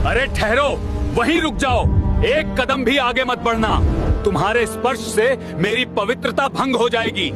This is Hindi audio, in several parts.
अरे ठहरो, वहीं रुक जाओ, एक कदम भी आगे मत बढ़ना। तुम्हारे स्पर्श से मेरी पवित्रता भंग हो जाएगी।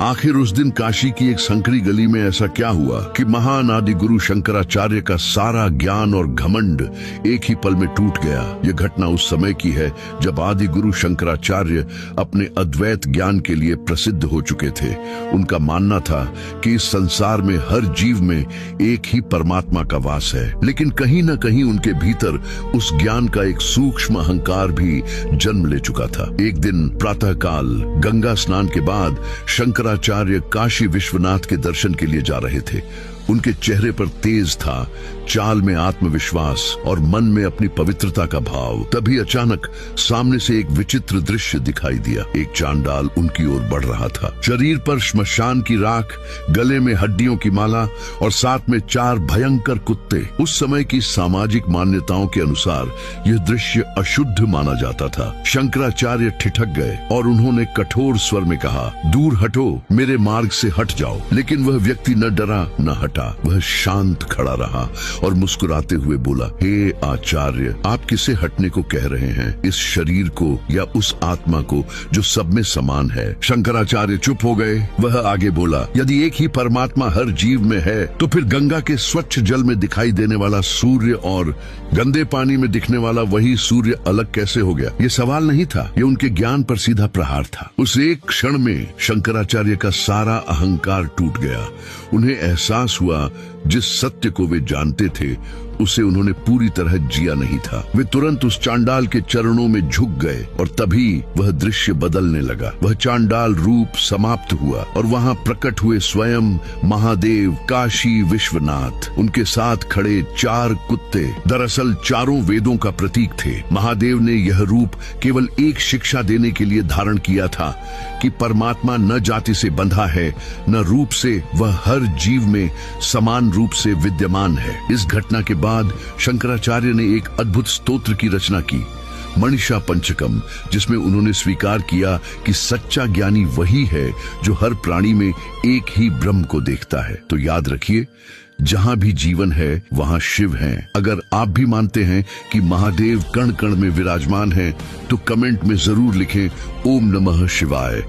आखिर उस दिन काशी की एक संकरी गली में ऐसा क्या हुआ कि महान आदि गुरु शंकराचार्य का सारा ज्ञान और घमंड एक ही पल में टूट गया। यह घटना उस समय की है जब आदि गुरु शंकराचार्य अपने अद्वैत ज्ञान के लिए प्रसिद्ध हो चुके थे। उनका मानना था कि इस संसार में हर जीव में एक ही परमात्मा का वास है, लेकिन कहीं न कहीं उनके भीतर उस ज्ञान का एक सूक्ष्म अहंकार भी जन्म ले चुका था। एक दिन प्रातःकाल गंगा स्नान के बाद शंकराचार्य काशी विश्वनाथ के दर्शन के लिए जा रहे थे। उनके चेहरे पर तेज था, चाल में आत्मविश्वास और मन में अपनी पवित्रता का भाव। तभी अचानक सामने से एक विचित्र दृश्य दिखाई दिया। एक चांडाल उनकी ओर बढ़ रहा था। शरीर पर श्मशान की राख, गले में हड्डियों की माला और साथ में 4 भयंकर कुत्ते। उस समय की सामाजिक मान्यताओं के अनुसार यह दृश्य अशुद्ध माना जाता था। शंकराचार्य ठिठक गए और उन्होंने कठोर स्वर में कहा, दूर हटो, मेरे मार्ग से हट जाओ। लेकिन वह व्यक्ति न डरा न हटा। वह शांत खड़ा रहा और मुस्कुराते हुए बोला, हे आचार्य, आप किसे हटने को कह रहे हैं? इस शरीर को या उस आत्मा को जो सब में समान है? शंकराचार्य चुप हो गए। वह आगे बोला, यदि एक ही परमात्मा हर जीव में है तो फिर गंगा के स्वच्छ जल में दिखाई देने वाला सूर्य और गंदे पानी में दिखने वाला वही सूर्य अलग कैसे हो गया? ये सवाल नहीं था, ये उनके ज्ञान पर सीधा प्रहार था। उस एक क्षण में शंकराचार्य का सारा अहंकार टूट गया। उन्हें एहसास हुआ जिस सत्य को वे जानते थे उसे उन्होंने पूरी तरह जिया नहीं था। वे तुरंत उस चांडाल के चरणों में झुक गए और तभी वह दृश्य बदलने लगा। वह चांडाल रूप समाप्त हुआ और वहां प्रकट हुए स्वयं महादेव काशी विश्वनाथ। उनके साथ खड़े 4 कुत्ते दरअसल चारों वेदों का प्रतीक थे। महादेव ने यह रूप केवल एक शिक्षा देने के लिए धारण किया था कि परमात्मा न जाति से बंधा है न रूप से, वह हर जीव में समान रूप से विद्यमान है। इस घटना के बाद शंकराचार्य ने एक अद्भुत स्तोत्र की रचना की, मनीषा पंचकम, जिसमें उन्होंने स्वीकार किया कि सच्चा ज्ञानी वही है जो हर प्राणी में एक ही ब्रह्म को देखता है। तो याद रखिए, जहां भी जीवन है वहां शिव हैं। अगर आप भी मानते हैं कि महादेव कण कण में विराजमान हैं, तो कमेंट में जरूर लिखें ओम नमः शिवाय।